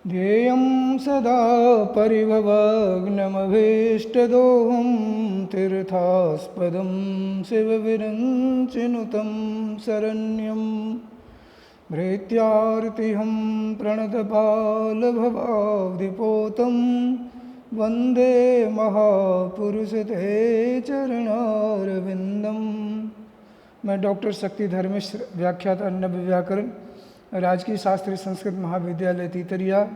ध्येयं सदा परिभवग्नमभीष्टदोहं तीर्थास्पदं शिवविरञ्चिनुतं शरण्यं भृत्यार्तिहं प्रणतपालभवाब्धिपोतं वन्दे महापुरुषते चरणारविन्दम्। मैं डॉक्टर शक्तिधर मिश्र, व्याख्याता नव्य व्याकरण, राजकीय शास्त्री संस्कृत महाविद्यालय तीतरिया।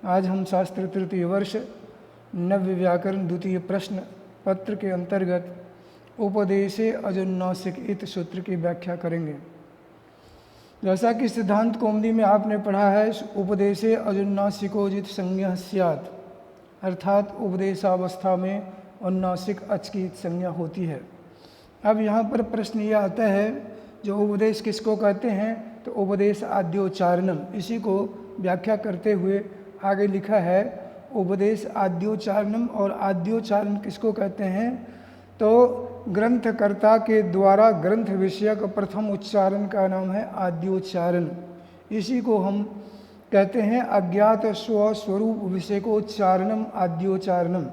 आज हम शास्त्र तृतीय वर्ष नव्य व्याकरण द्वितीय प्रश्न पत्र के अंतर्गत उपदेशे अजुन्नासिक इत सूत्र की व्याख्या करेंगे। जैसा कि सिद्धांत कौमुदी में आपने पढ़ा है, उपदेशे अजुन्नासिकोजित संज्ञा स्यात्, अर्थात उपदेशावस्था में उन्नासिक अच की संज्ञा होती है। अब यहाँ पर प्रश्न यह आता है, जो उपदेश किसको कहते हैं? तो उपदेश आद्योच्चारणम। इसी को व्याख्या करते हुए आगे लिखा है उपदेश आद्योच्चारणम। और आद्योच्चारण किसको कहते हैं? तो ग्रंथकर्ता के द्वारा ग्रंथ विषयक प्रथम उच्चारण का नाम है आद्योच्चारण। इसी को हम कहते हैं अज्ञात स्वस्वरूप विषयकोच्चारणम आद्योच्चारणम।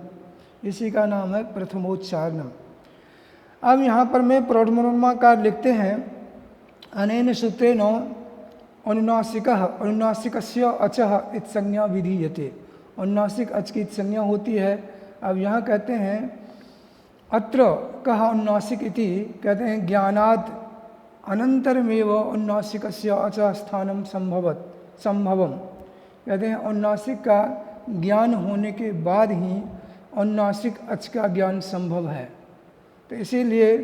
इसी का नाम है प्रथमोच्चारणम। अब यहाँ पर मैं प्रौढ़मनोन्माकार लिखते हैं, अनेन सूत्रेण अनुनासिकः अनुनासिकस्य अचः इत्संज्ञा विधीयते। अनुनासिक अच की संज्ञा होती है। अब यहाँ कहते हैं अत्र कः अनुनासिक इति, कहते हैं ज्ञानात् अनंतरमेव अनुनासिकस्य अचः स्थानं संभवम। कहते हैं अनुनासिक का ज्ञान होने के बाद ही अनुनासिक अच का ज्ञान संभव है। तो इसीलिए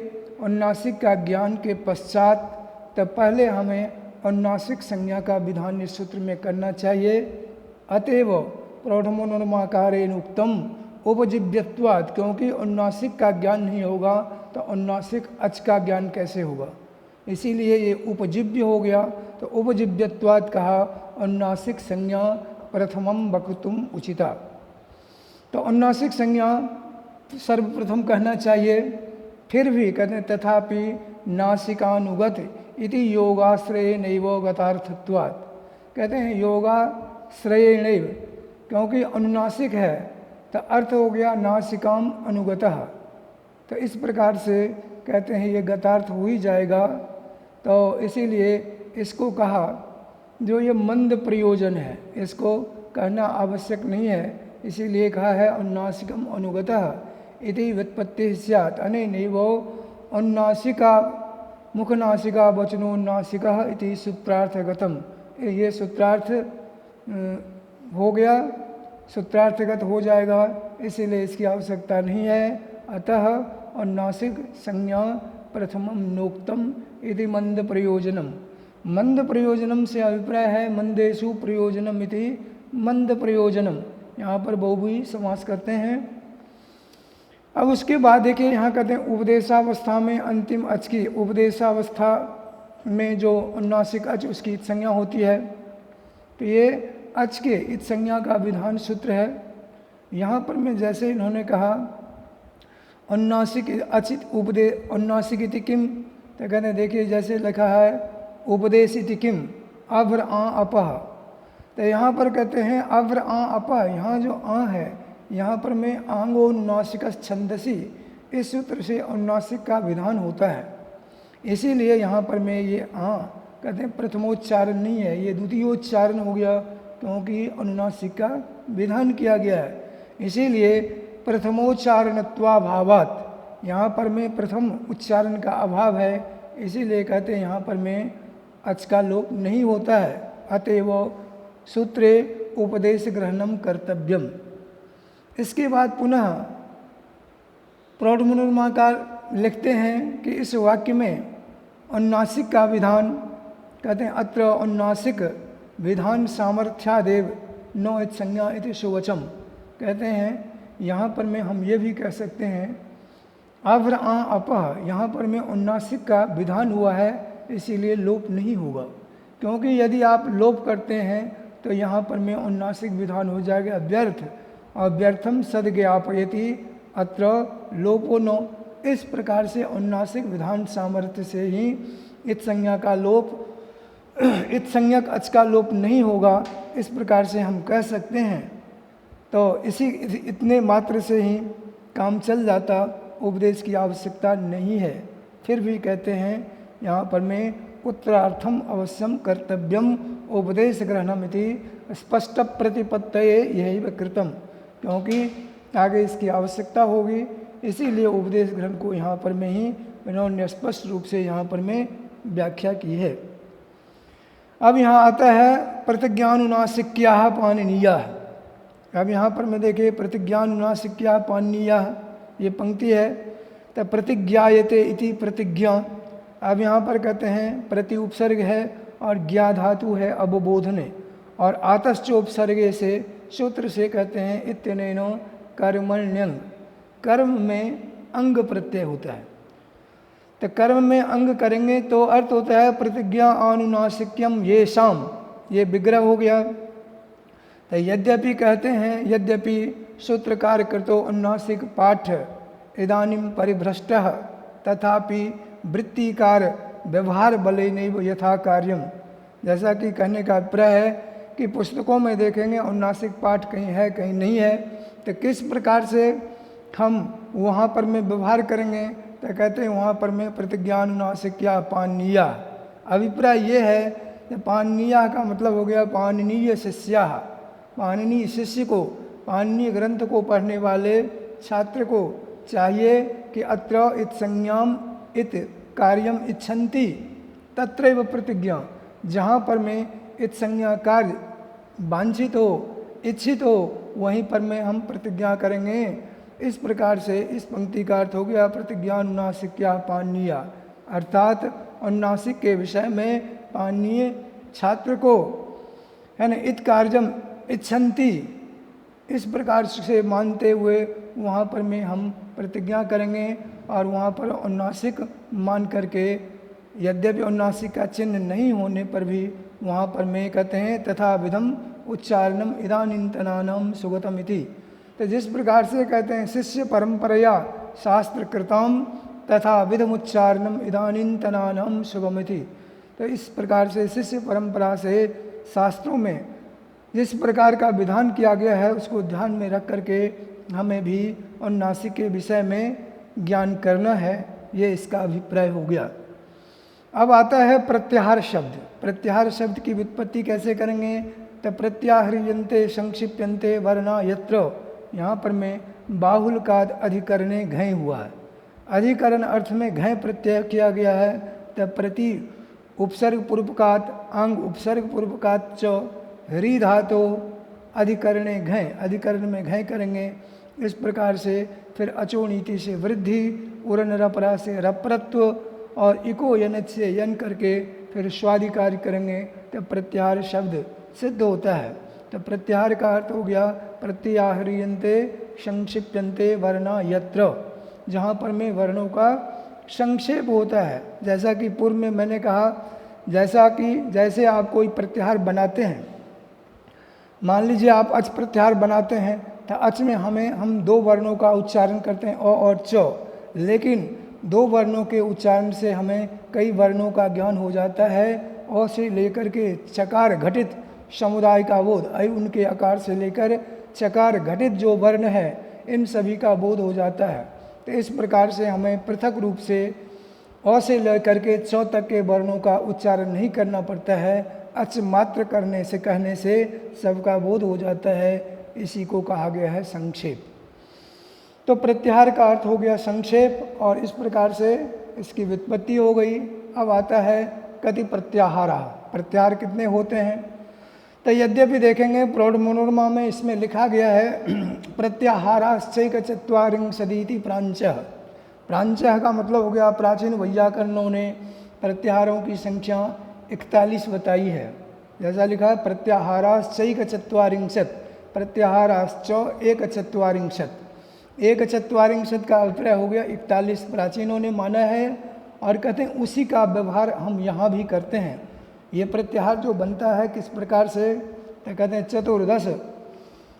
अनुनासिक का ज्ञान के पश्चात तब पहले हमें अनुनासिक संज्ञा का विधान इस सूत्र में करना चाहिए। अतएव प्रौढ़मनोन्माकारेण उक्तम उपजीव्यत्वात्, क्योंकि अनुनासिक का ज्ञान नहीं होगा तो अनुनासिक अच का ज्ञान कैसे होगा? इसीलिए ये उपजीव्य हो गया। तो उपजीव्यत्वात् कहा अनुनासिक संज्ञा प्रथमम वक्तुम उचिता। तो अनुनासिक संज्ञा सर्वप्रथम कहना चाहिए। फिर भी कहते हैं तथापि नासिकानुगत इति योगाश्रयेनैव गतार्थत्वात्। कहते हैं योगाश्रयेनैव, क्योंकि अनुनासिक है तो अर्थ हो गया नासिकाम अनुगतः। तो इस प्रकार से कहते हैं ये गतार्थ हो ही जाएगा। तो इसीलिए इसको कहा, जो ये मंद प्रयोजन है इसको कहना आवश्यक नहीं है। इसीलिए कहा है अनुनासिकम अनुगतः इति व्युत्पत्ति स्यात् अनेनैव अनुनासिका मुखनासिका वचनोन्नासिकः इति सूत्रार्थगतम। ये सूत्रार्थ हो गया, सूत्रार्थगत हो जाएगा, इसीलिए इसकी आवश्यकता नहीं है। अतः अनुनासिक संज्ञा प्रथमम नोक्तम इति मंद प्रयोजनम। मंद प्रयोजनम से अभिप्राय है मंदेषु प्रयोजनम इति मंद प्रयोजनम। यहाँ पर बहुव्रीहि समास करते हैं। अब उसके बाद देखिए यहाँ कहते हैं उपदेशावस्था में अंतिम अच की, उपदेशावस्था में जो अनुनासिक अच उसकी इत संज्ञा होती है। तो ये अच के इत संज्ञा का विधान सूत्र है। यहाँ पर मैं जैसे इन्होंने कहा अनुनासिक अचित उपदेश अनुनासिक इति किम, तो कहते हैं देखिए जैसे लिखा है उपदेश इति किम अभ्र आ अपह। तो यहाँ पर कहते हैं अभ्र आ अपह, यहाँ जो आ है यहाँ पर मैं आंगो अनुनासिक छंदसी, इस सूत्र से अनुनासिक का विधान होता है। इसीलिए यहाँ पर मैं ये आ कहते हैं प्रथमोच्चारण नहीं है, ये द्वितीयोच्चारण हो गया, क्योंकि अनुनासिक का विधान किया गया है। इसीलिए प्रथमोच्चारणत्वाभावात्, यहाँ पर में प्रथम उच्चारण का अभाव है, इसीलिए कहते हैं यहाँ पर में अच का लोप नहीं होता है। अतएव सूत्रे उपदेश ग्रहणम कर्तव्यम। इसके बाद पुनः प्रौढ़मनोन्माकार लिखते हैं कि इस वाक्य में अनुनासिक का विधान, कहते हैं अत्र अनुनासिक विधान सामर्थ्यादेव नो इत संज्ञा इति सुवचम। कहते हैं यहाँ पर में हम ये भी कह सकते हैं अभ्र आ अपह, यहाँ पर में अनुनासिक का विधान हुआ है, इसीलिए लोप नहीं होगा। क्योंकि यदि आप लोप करते हैं तो यहाँ पर में अनुनासिक विधान हो जाएगा व्यर्थ, और व्यर्थम सद्ज्ञापयति अत्र लोपो नो। इस प्रकार से अनुनासिक विधान सामर्थ्य से ही इत संज्ञा का लोप इत संज्ञक अच का लोप नहीं होगा, इस प्रकार से हम कह सकते हैं। तो इतने मात्र से ही काम चल जाता, उपदेश की आवश्यकता नहीं है। फिर भी कहते हैं यहाँ पर में उत्तरार्थम अवश्यम कर्तव्यम उपदेश ग्रहणमिति स्पष्ट प्रतिपत्तये यही कृतम, क्योंकि आगे इसकी आवश्यकता होगी, इसीलिए उपदेश ग्रहण को यहाँ पर में ही इन्होंने स्पष्ट रूप से यहाँ पर में व्याख्या की है। अब यहाँ आता है प्रतिज्ञानुनासिक्या पाणिनीया। अब यहाँ पर मैं देखिए प्रतिज्ञानुनासिक्या पाणिनीया ये पंक्ति है। तो प्रतिज्ञायते इति प्रतिज्ञा। अब यहाँ पर कहते हैं प्रति उपसर्ग है और ज्ञा धातु है अवबोधने, और आतश्च उपसर्गे से सूत्र से कहते हैं इत्यनेनो कर्मण्यंग। कर्म में अंग प्रत्यय होता है, तो कर्म में अंग करेंगे तो अर्थ होता है प्रतिज्ञा अनुनासिक्यम ये शाम, ये विग्रह हो गया। तो यद्यपि कहते हैं, यद्यपि सूत्रकार कृतो अनुनासिक पाठ इदानीं परिभ्रष्टः तथापि वृत्तिकार व्यवहार बले नैव यथा कार्यम। जैसा कि कहने का अभिप्राय है कि पुस्तकों में देखेंगे अनुनासिक पाठ कहीं है कहीं नहीं है, तो किस प्रकार से हम वहाँ पर में व्यवहार करेंगे, तो कहते हैं वहाँ पर में प्रतिज्ञानुनासिक्या पाणिनीया। अभिप्राय ये है कि पाणिनीया का मतलब हो गया पाणिनीय शिष्या, पाणिनीय शिष्य को, पाणिनीय ग्रंथ को पढ़ने वाले छात्र को चाहिए कि अत्र इत संज्ञाम इत कार्यम इच्छन्ति तत्रैव प्रतिज्ञा, जहाँ पर में इत संज्ञा कार्य वांछित हो, इच्छित हो, वहीं पर में हम प्रतिज्ञा करेंगे। इस प्रकार से इस पंक्ति का अर्थ हो गया प्रतिज्ञानुनासिक्या पाणिनीया, अर्थात अनुनासिक के विषय में पाणिनीय छात्र को है न इत कार्यम इच्छन्ति, इस प्रकार से मानते हुए वहाँ पर में हम प्रतिज्ञा करेंगे। और वहाँ पर अनुनासिक मान करके, यद्यपि अनुनासिक का चिन्ह नहीं होने पर भी वहाँ पर में कहते हैं तथा विधम उच्चारणम इदानीन्तनानाम सुगतम इति। तो जिस प्रकार से कहते हैं शिष्य परंपरया शास्त्र कृताम तथा विधम उच्चारणम इदानीन्तनानाम सुगमिति। तो इस प्रकार से शिष्य परंपरा से शास्त्रों में जिस प्रकार का विधान किया गया है उसको ध्यान में रख करके हमें भी अनुनासिक के विषय में ज्ञान करना है, ये इसका अभिप्राय हो गया। अब आता है प्रत्याहार शब्द। प्रत्याहार शब्द की व्युत्पत्ति कैसे करेंगे, तो प्रत्याहरियन्ते संक्षिप्यन्ते वर्णा यत्र, यहाँ पर में बाहुल का अधिकरणे घय हुआ है। अधिकरण अर्थ में घय प्रत्यय किया गया है। तब प्रति उपसर्ग पूर्वकात अंग उपसर्ग पूर्वकात च ह्री धातो अधिकरणे घय, अधिकरण में घय करेंगे। इस प्रकार से फिर अचो नीति से वृद्धि, उरन रपरा से रप्रत्व और इको यनच से यन करके फिर स्वादिकार करेंगे, तब प्रत्याहार शब्द सिद्ध होता है। तो प्रत्याहार का अर्थ हो गया प्रत्याहरियन्ते संक्षिप्यन्ते वर्णा यत्र, जहाँ पर में वर्णों का संक्षेप होता है। जैसा कि पूर्व में मैंने कहा, जैसे आप कोई प्रत्याहार बनाते हैं, मान लीजिए आप अच प्रत्याहार बनाते हैं, तो अच में हम दो वर्णों का उच्चारण करते हैं अ और च, लेकिन दो वर्णों के उच्चारण से हमें कई वर्णों का ज्ञान हो जाता है। अ से लेकर के चकार घटित समुदाय का बोध, ऐ उनके आकार से लेकर चकार घटित जो वर्ण है, इन सभी का बोध हो जाता है। तो इस प्रकार से हमें पृथक रूप से अ से लेकर के च तक के वर्णों का उच्चारण नहीं करना पड़ता है। अच मात्र करने से, कहने से सबका बोध हो जाता है। इसी को कहा गया है संक्षेप। तो प्रत्याहार का अर्थ हो गया संक्षेप, और इस प्रकार से इसकी व्युत्पत्ति हो गई। अब आता है कति प्रत्याहारा, प्रत्याहार कितने होते हैं। तो यद्यपि देखेंगे प्रौढ़ मनोरमा में इसमें लिखा गया है प्रत्याहाराश्चैक चत्वारिंशदीति प्रांचः। प्रांचः का मतलब हो गया प्राचीन वैयाकरणों ने प्रत्याहारों की संख्या 41 बताई है। जैसा लिखा है प्रत्याहाराश्चैक चत्वारिंशत्, प्रत्याहाराश्च एक चत्वारिंशत्, एक चत्वारिंशत् का अभिप्राय हो गया 41 प्राचीनों ने माना है, और कहते हैं उसी का व्यवहार हम यहाँ भी करते हैं। ये प्रत्याहार जो बनता है किस प्रकार से, तो कहते हैं चतुर्दश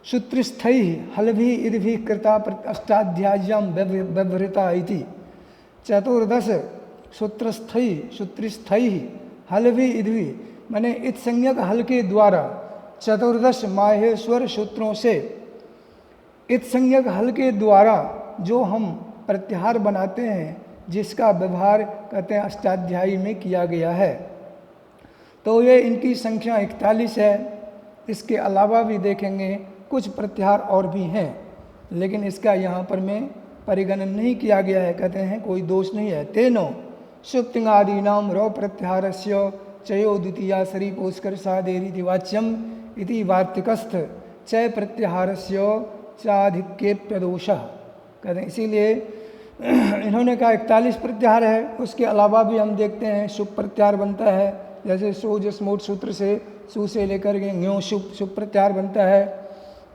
सूत्रस्थै हलभि इदभि कृता अष्टाध्याय्याम व्यवहृता इति। चतुर्दश सूत्रस्थै हलभि इदभि, माने इत संज्ञक हल के द्वारा चतुर्दश माहेश्वर सूत्रों से इत संज्ञक हल के द्वारा जो हम प्रत्याहार बनाते हैं, जिसका व्यवहार कहते हैं अष्टाध्यायी में किया गया है, तो ये इनकी संख्या 41 है। इसके अलावा भी देखेंगे कुछ प्रत्याहार और भी हैं, लेकिन इसका यहाँ पर में परिगणन नहीं किया गया है। कहते हैं कोई दोष नहीं है। तेनो सुप्तिंगादीनाम रौ प्रत्याहारस्य चयो द्वितीया शरीपोस्कर्षादेरिति वाच्यम इति वार्तिकस्थ चय प्रत्याहारस्य चाधिक्येप्यदोषः। कहते हैं इसीलिए इन्होंने कहा 41 प्रत्याहार है। उसके अलावा भी हम देखते हैं शुभ प्रत्याहार बनता है, जैसे सो जस मोट सूत्र से सु से लेकर के न्यो शुभ प्रत्याहार बनता है।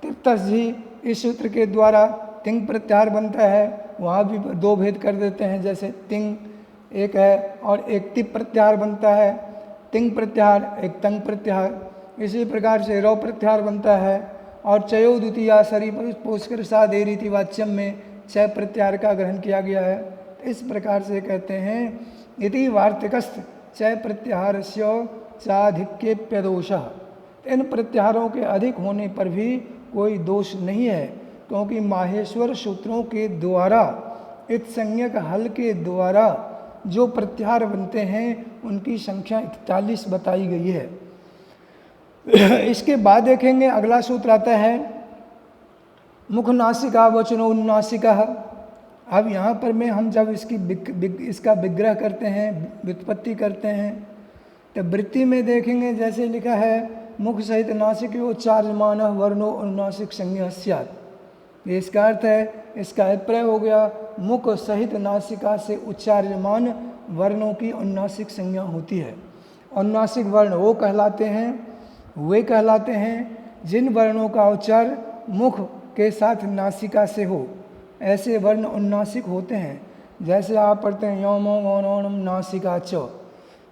तिप्तस जी इस सूत्र के द्वारा तिंग प्रत्याहार बनता है, वहाँ भी दो भेद कर देते हैं, जैसे तिंग एक है और एक तिप प्रत्याहार बनता है। तिंग प्रत्याहार एक तंग प्रत्याहार। इसी प्रकार से रौ प्रत्याहार बनता है और चयो द्वितीया शरीपोस्कर्षादेरिति वाच्यम में चय प्रत्याहार का ग्रहण किया गया है। इस प्रकार से कहते हैं इति वार्तिकस्थ चय प्रत्याहारस्य चाधिक्येप्यदोषः। इन प्रत्याहारों के अधिक होने पर भी कोई दोष नहीं है, क्योंकि माहेश्वर सूत्रों के द्वारा इत संज्ञक हल के द्वारा जो प्रत्याहार बनते हैं उनकी संख्या 41 बताई गई है। इसके बाद देखेंगे अगला सूत्र आता है मुख नासिका वचनोन्नासिका। अब यहाँ पर में हम जब इसका विग्रह करते हैं, व्युत्पत्ति करते हैं, तो वृत्ति में देखेंगे जैसे लिखा है मुख सहित नासिक उच्चार्यमान वर्णो अनुनासिक संज्ञा स्यात्। ये इसका अर्थ है, इसका अभिप्राय हो गया मुख सहित नासिका से उच्चार्यमान वर्णों की अनुनासिक संज्ञा होती है। अनुनासिक वर्ण वो कहलाते हैं, वे कहलाते हैं जिन वर्णों का उच्चार मुख के साथ नासिका से हो, ऐसे वर्ण अनुनासिक होते हैं। जैसे आप पढ़ते हैं यौम नासिका च,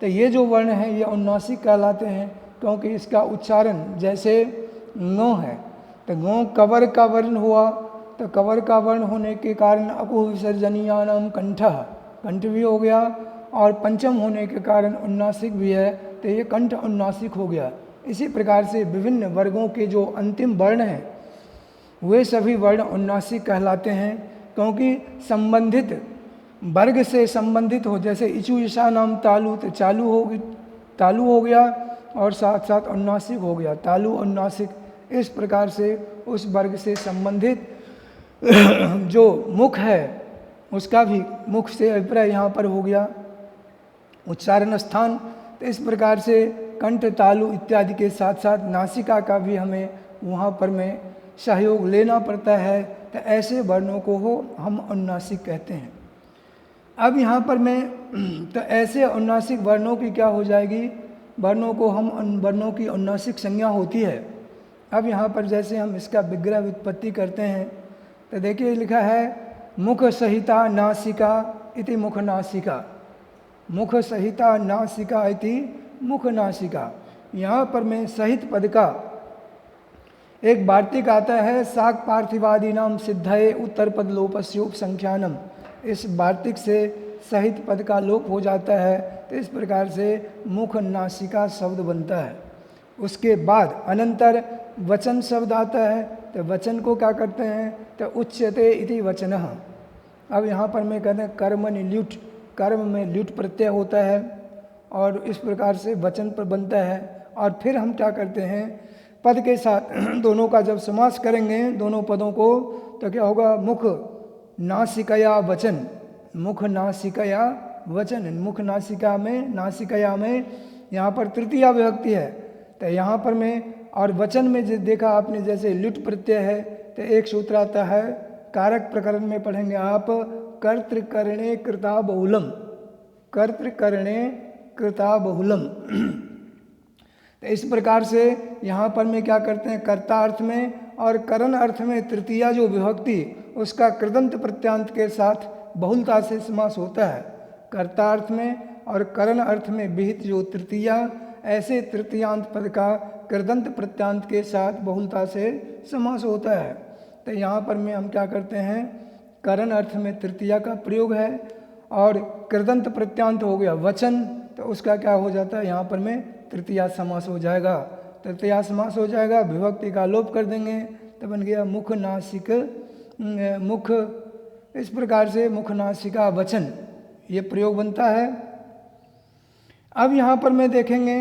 तो ये जो वर्ण हैं ये अनुनासिक कहलाते हैं, क्योंकि इसका उच्चारण जैसे नो है, तो गो कवर का वर्ण हुआ, तो कवर का वर्ण होने के कारण अकुह विसर्जनीयानाम कंठः, कंठ भी हो गया, और पंचम होने के कारण अनुनासिक भी है, तो ये कंठ अनुनासिक हो गया। इसी प्रकार से विभिन्न वर्गों के जो अंतिम वर्ण हैं वे सभी वर्ण अनुनासिक कहलाते हैं, क्योंकि संबंधित वर्ग से संबंधित हो। जैसे इचु ईशा नाम तालु, तो तालु हो गया और साथ साथ अनुनासिक हो गया, तालु अनुनासिक। इस प्रकार से उस वर्ग से संबंधित जो मुख है उसका भी मुख से अभिप्राय यहाँ पर हो गया उच्चारण स्थान। तो इस प्रकार से कंठ तालु इत्यादि के साथ साथ नासिका का भी हमें वहाँ पर में सहयोग लेना पड़ता है, तो ऐसे वर्णों को हम अनुनासिक कहते हैं। अब यहाँ पर मैं तो ऐसे अनुनासिक वर्णों की क्या हो जाएगी, वर्णों को हम वर्णों की अनुनासिक संज्ञा होती है। अब यहाँ पर जैसे हम इसका विग्रह व्युत्पत्ति करते हैं, तो देखिए लिखा है मुख सहिता नासिका इति मुख नासिका, मुख सहिता नासिका इति मुख नासिका। यहाँ पर मैं सहित पद का एक वार्तिक आता है, साक पार्थिवादी नाम सिद्धये उत्तर पद लोपस्योप संख्यानम। इस वार्तिक से सहित पद का लोप हो जाता है, तो इस प्रकार से मुख नासिका शब्द बनता है। उसके बाद अनंतर वचन शब्द आता है, तो वचन को क्या करते हैं, तो उच्यते इति वचनः। अब यहाँ पर मैं कहते हैं कर्मणि ल्युट्, कर्म में ल्युट् प्रत्यय होता है और इस प्रकार से वचन पर बनता है। और फिर हम क्या करते हैं, पद के साथ दोनों का जब समास करेंगे दोनों पदों को, तो क्या होगा, मुख नासिकया वचन, मुख नासिकया वचन। मुख नासिका में, नासिकया में यहाँ पर तृतीया विभक्ति है, तो यहाँ पर में और वचन में देखा आपने जैसे लुट प्रत्यय है, तो एक सूत्र आता है कारक प्रकरण में पढ़ेंगे आप, कर्तृकरणे कृता बहुलम, कर्तृकरणे कृता बहुलम। तो इस प्रकार से यहाँ पर में क्या करते हैं, कर्ता अर्थ में और करण अर्थ में तृतीया जो विभक्ति उसका कृदंत प्रत्यांत के साथ बहुलता से समास होता है। कर्ता अर्थ में और करण अर्थ में विहित जो तृतीया, ऐसे तृतीयांत पद का कृदंत प्रत्यांत के साथ बहुलता से समास होता है। तो यहाँ पर में हम क्या करते हैं, करण अर्थ में तृतीया का प्रयोग है और कृदंत प्रत्यांत हो गया वचन, तो उसका क्या हो जाता है यहाँ पर में तृतीया समास हो जाएगा। तृतीया समास हो जाएगा, विभक्ति का लोप कर देंगे तो बन गया मुख नासिक मुख। इस प्रकार से मुख नासिका वचन ये प्रयोग बनता है। अब यहाँ पर में देखेंगे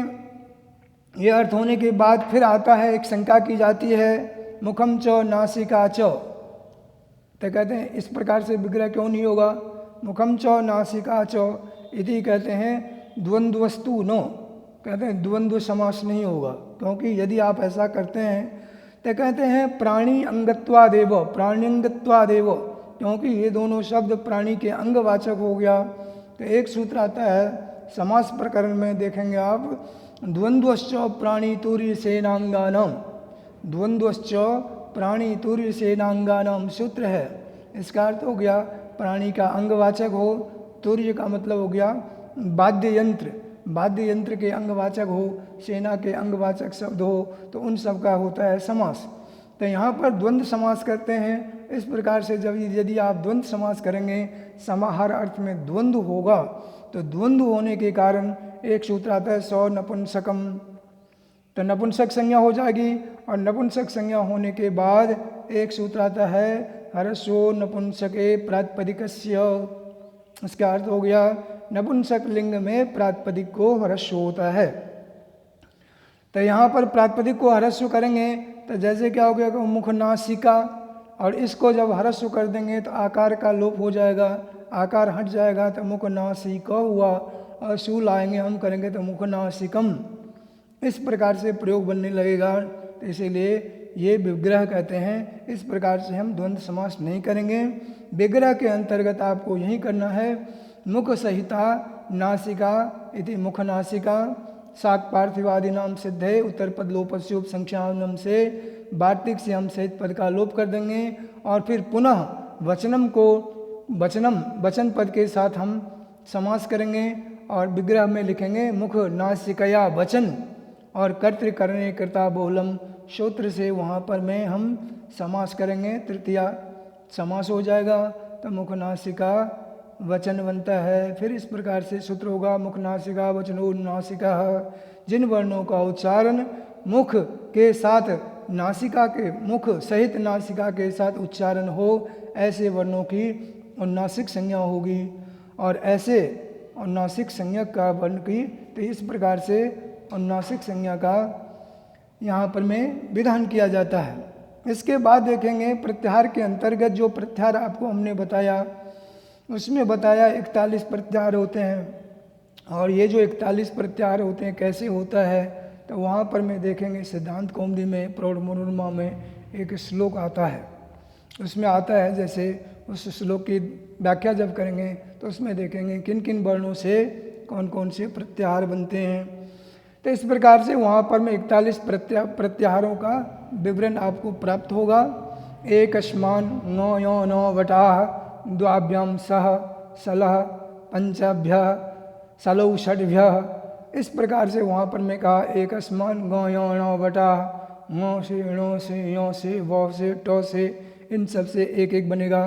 ये अर्थ होने के बाद फिर आता है, एक शंका की जाती है, मुखम च नासिका च, तो कहते हैं इस प्रकार से विग्रह क्यों नहीं होगा। मुखम च नासिका च इति कहते हैं द्वंद्वस्तु नो, कहते हैं द्वंद्व समास नहीं होगा, क्योंकि यदि आप ऐसा करते हैं तो कहते हैं प्राणी अंगत्वादेव, प्राण्यंगत्वादेव, क्योंकि ये दोनों शब्द प्राणी के अंगवाचक हो गया। तो एक सूत्र आता है समास प्रकरण में, देखेंगे आप, द्वंद्वश्च प्राणी तुर्य सेनांगानाम, द्वंद्वश्च प्राणी तुर्य सेनांगानाम सूत्र है। इसका अर्थ हो गया प्राणी का अंगवाचक हो, तुर्य का मतलब हो गया वाद्य यंत्र, वाद्य यंत्र के अंगवाचक हो, सेना के अंगवाचक शब्द हो, तो उन सब का होता है समास। तो यहाँ पर द्वंद्व समास करते हैं। इस प्रकार से जब यदि आप द्वंद्व समास करेंगे, समाहार अर्थ में द्वंद्व होगा, तो द्वंद्व होने के कारण एक सूत्र आता है सौ नपुंसकम, तो नपुंसक संज्ञा हो जाएगी। और नपुंसक संज्ञा होने के बाद एक सूत्र आता है हर्षो नपुंसके प्रातिपदिकस्य, इसका अर्थ हो गया नपुंसक लिंग में प्रातिपदिक को ह्रस्व होता है। तो यहाँ पर प्रातिपदिक को ह्रस्व करेंगे तो जैसे क्या हो गया कि मुख नासिका, और इसको जब ह्रस्व कर देंगे तो आकार का लोप हो जाएगा, आकार हट जाएगा, तो मुख नासिका हुआ, और शू लाएंगे हम करेंगे तो मुख नासिकम, इस प्रकार से प्रयोग बनने लगेगा। तो इसीलिए ये विग्रह कहते हैं। इस प्रकार से हम द्वंद्व समास नहीं करेंगे। विग्रह के अंतर्गत आपको यही करना है, मुख सहिता नासिका इति मुख नासिका, शाक पार्थिवादि नाम सिद्धे उत्तर पद लोपस्योप संख्यानम से वार्तिक से हम सहित पद का लोप कर देंगे, और फिर पुनः वचनम को वचन पद के साथ हम समास करेंगे, और विग्रह में लिखेंगे मुख नासिकया वचन, और कर्तृकरणे कर्ता बहुलम सूत्र से वहाँ पर में हम समास करेंगे, तृतीया समास हो जाएगा। तो मुख नासिका वचन बनता है। फिर इस प्रकार से सूत्र होगा मुख नासिका वचनो नासिका, जिन वर्णों का उच्चारण मुख के साथ नासिका के, मुख सहित नासिका के साथ उच्चारण हो, ऐसे वर्णों की अनुनासिक संज्ञा होगी। और ऐसे अनुनासिक संज्ञा का वर्ण की, तो इस प्रकार से अनुनासिक संज्ञा का यहाँ पर में विधान किया जाता है। इसके बाद देखेंगे प्रत्याहार के अंतर्गत जो प्रत्याहार आपको हमने बताया, उसमें बताया 41 प्रत्याहार होते हैं। और ये जो 41 प्रत्याहार होते हैं कैसे होता है, तो वहाँ पर में देखेंगे सिद्धांत कौमुदी में प्रौढ़ मनोरमा में एक श्लोक आता है। उसमें आता है, जैसे उस श्लोक की व्याख्या जब करेंगे तो उसमें देखेंगे किन किन वर्णों से कौन कौन से प्रत्याहार बनते हैं। तो इस प्रकार से वहाँ पर में 41 प्रत्याहारों का विवरण आपको प्राप्त होगा। एकस्मान नौ यो नौ वटाह द्वाभ्याम सह सलह पंचाभ्य सलौ षड्भ्य, इस प्रकार से वहाँ पर मैं कहा एकस्मान गौ यो नौ वटाह, मौ से णो से यो से वौ से टो से, इन सब से एक एक बनेगा।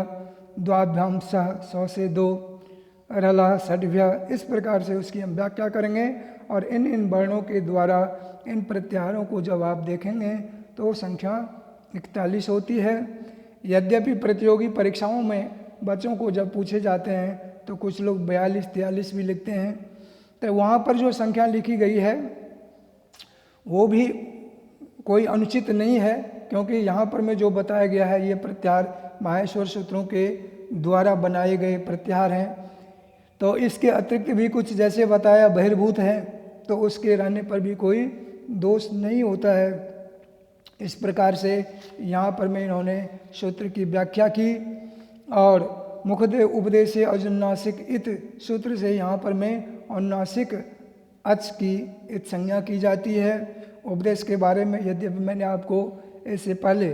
द्वाभ्याम सह, सौ से दो, रला षड्भ्य, इस प्रकार से उसकी हम व्याख्या करेंगे। और इन वर्णों के द्वारा इन प्रत्याहारों को जब आप देखेंगे तो संख्या 41 होती है। यद्यपि प्रतियोगी परीक्षाओं में बच्चों को जब पूछे जाते हैं तो कुछ लोग 42-43 भी लिखते हैं, तो वहाँ पर जो संख्या लिखी गई है वो भी कोई अनुचित नहीं है, क्योंकि यहाँ पर में जो बताया गया है ये प्रत्याहार माहेश्वर सूत्रों के द्वारा बनाए गए प्रत्याहार हैं। तो इसके अतिरिक्त भी कुछ जैसे बताया बहिर्भूत हैं, तो उसके रहने पर भी कोई दोष नहीं होता है। इस प्रकार से यहाँ पर में इन्होंने सूत्र की व्याख्या की। और मुखदे उपदेश अनुनासिक इत सूत्र से यहाँ पर में अनुनासिक अच की इत संज्ञा की जाती है। उपदेश के बारे में यद्यपि मैंने आपको इससे पहले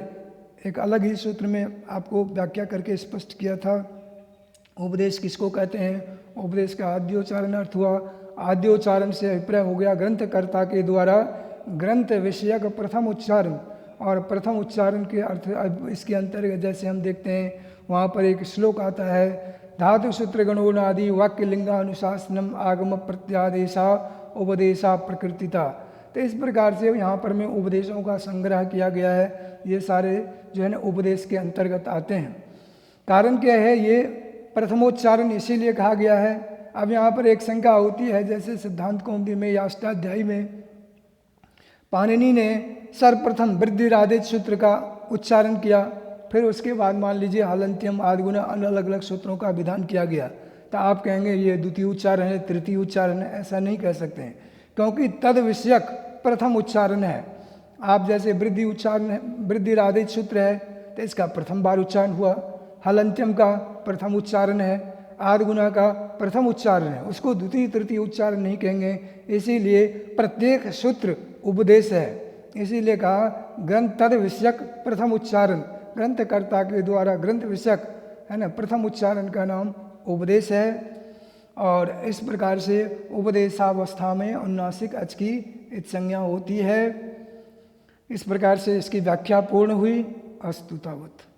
एक अलग ही सूत्र में आपको व्याख्या करके स्पष्ट किया था। उपदेश किसको कहते हैं? उपदेश का आद्योच्चारण अर्थ हुआ, आद्योच्चारण से अभिप्राय हो गया ग्रंथकर्ता के द्वारा ग्रंथ विषयक प्रथम उच्चारण। और प्रथम उच्चारण के अर्थ इसके अंतर्गत जैसे हम देखते हैं वहाँ पर एक श्लोक आता है, धातु सूत्र गणोनादि वाक्य लिंगानुशासनम आगम प्रत्यादेशा उपदेशा प्रकृतिता। तो इस प्रकार से यहाँ पर में उपदेशों का संग्रह किया गया है। ये सारे जो है ना उपदेश के अंतर्गत आते हैं। कारण क्या है, ये प्रथमोच्चारण इसीलिए कहा गया है। अब यहाँ पर एक शंका होती है, जैसे सिद्धांत कौमुदी में या अष्टाध्यायी में पाणिनि ने सर्वप्रथम वृद्धिरादेश सूत्र का उच्चारण किया, फिर उसके बाद मान लीजिए हलंत्यम आदिगुण अलग अलग सूत्रों का विधान किया गया, तो आप कहेंगे ये द्वितीय उच्चारण है, तृतीय उच्चारण है। ऐसा नहीं कह सकते हैं, क्योंकि तद विषयक प्रथम उच्चारण है। आप जैसे वृद्धि उच्चारण है, वृद्धिरादेश सूत्र है तो इसका प्रथम बार उच्चारण हुआ, हलंत्यम का प्रथम उच्चारण है, आदिगुणा का प्रथम उच्चारण है, उसको द्वितीय तृतीय उच्चारण नहीं कहेंगे। इसीलिए प्रत्येक सूत्र उपदेश है। इसीलिए कहा ग्रंथ तद विषयक प्रथम उच्चारण, ग्रंथकर्ता के द्वारा ग्रंथ विषयक है ना प्रथम उच्चारण का नाम उपदेश है। और इस प्रकार से उपदेशावस्था में अनुनासिक अच की इत संज्ञा होती है। इस प्रकार से इसकी व्याख्या पूर्ण हुई। अस्तु तावत्।